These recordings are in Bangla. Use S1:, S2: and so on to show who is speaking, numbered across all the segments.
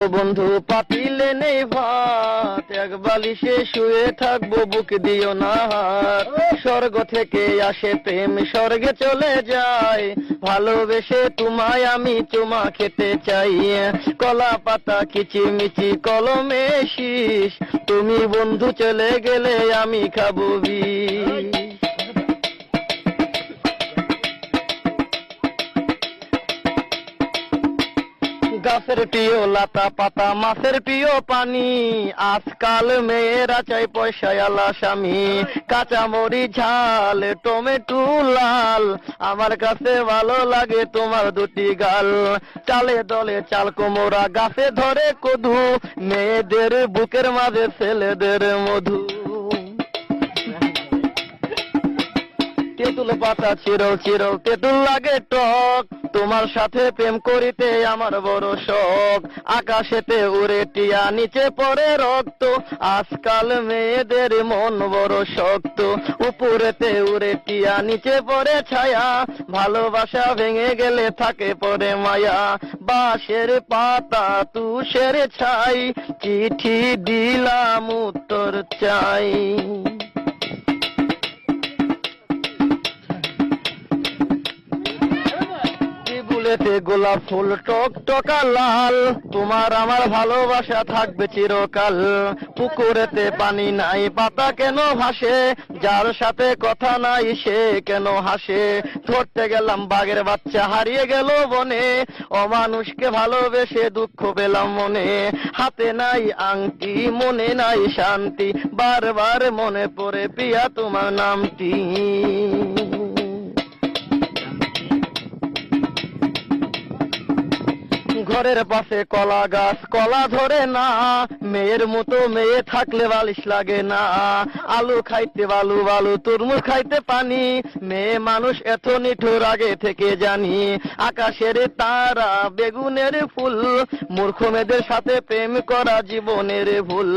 S1: বন্ধু পাতিলে নেই ভাত, এক বালিশে শুয়ে থাকবো, বুক দিও না হাত। স্বর্গ থেকে আসে প্রেম, স্বর্গে চলে যায়, ভালোবেসে তোমায় আমি চুমা খেতে চাই। কলা পাতা কিচিমিচি কলমে শীষ, তুমি বন্ধু চলে গেলে আমি খাবো বিষ। গাছের প্রিয় লতা পাতা, মাছের প্রিয় পানি, আজকাল মেয়েরা চাই পয়সাওয়ালা স্বামী। কাঁচা মরিচ ঝাল, টমেটো লাল, আমার কাছে ভালো লাগে তোমার দুটি গাল। চালে দলে চাল কোমরা, গাছে ধরে কদু, মেয়েদের বুকের মাঝে ছেলেদের মধু। তেঁতুল পাতা চিরল চিরল, তেঁতুল লাগে টক, তোমার সাথে প্রেম করিতে আমার বড় শখ। আকাশেতে উড়ে টিয়া, নিচে পড়ে রক্ত, আজকাল মেয়েদের মন বড় শক্ত। উপরেতে উড়ে টিয়া, নিচে পড়ে ছায়া, ভালোবাসা ভেঙে গেলে থাকে পড়ে মায়া। বাঁশের পাতা তুষের ছাই, চিঠি দিলাম উত্তর চাই। ফুলেতে গোলাপ ফুল টক টকা লাল, তোমার আমার ভালোবাসা থাকবে চিরকাল। পুকুরেতে পানি নাই, পাতা কেন ভাসে, যার সাথে কথা নাই সে কেন হাসে। ধরতে গেলাম বাঘের বাচ্চা, হারিয়ে গেল বনে, অমানুষকে ভালোবেসে দুঃখ পেলাম মনে। হাতে নাই আংটি, মনে নাই শান্তি, বারবার মনে পড়ে প্রিয়া তোমার নামটি। ঘরের পাশে কলা গাছ, কলা ধরে না, মেয়ের মতো মেয়ে থাকলে বালিশ লাগে না। আলু খাইতে বালু বালু, তরমুজ খাইতে পানি, মেয়ে মানুষ এত নিঠুর আগে থেকে জানি। আকাশের তারা, বেগুনের ফুল, মূর্খ মেয়েদের সাথে প্রেম করা জীবনের ভুল।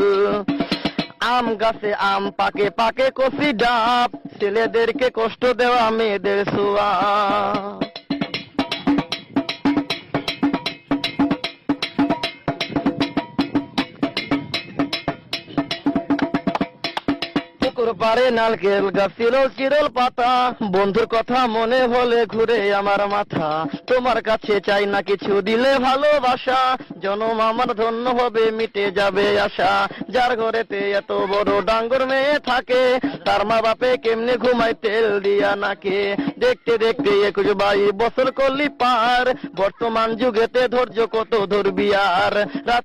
S1: আম গাছে আম পাকে, পাকে কচি ডাব, ছেলেদেরকে কষ্ট দেওয়া মেয়েদের ছোঁয়া। পারে নারকেল গাছ ছিল চিরল পাতা, বন্ধুর কথা মনে হলে ঘুরে আমার মাথা। তোমার কাছে চাই না কিছু, দিলে ভালোবাসা, জনম আমার ধন্য হবে, মিটে যাবে আশা। যার ঘরেতে এত বড় ডাঙ্গর মেয়ে থাকে, তার মা বাপে কেমনে ঘুমায় তেল দিয়া নাকে। দেখতে দেখতে 21-22 বছর করলি পার, বর্তমান যুগেতে ধৈর্য কত ধরবি আর।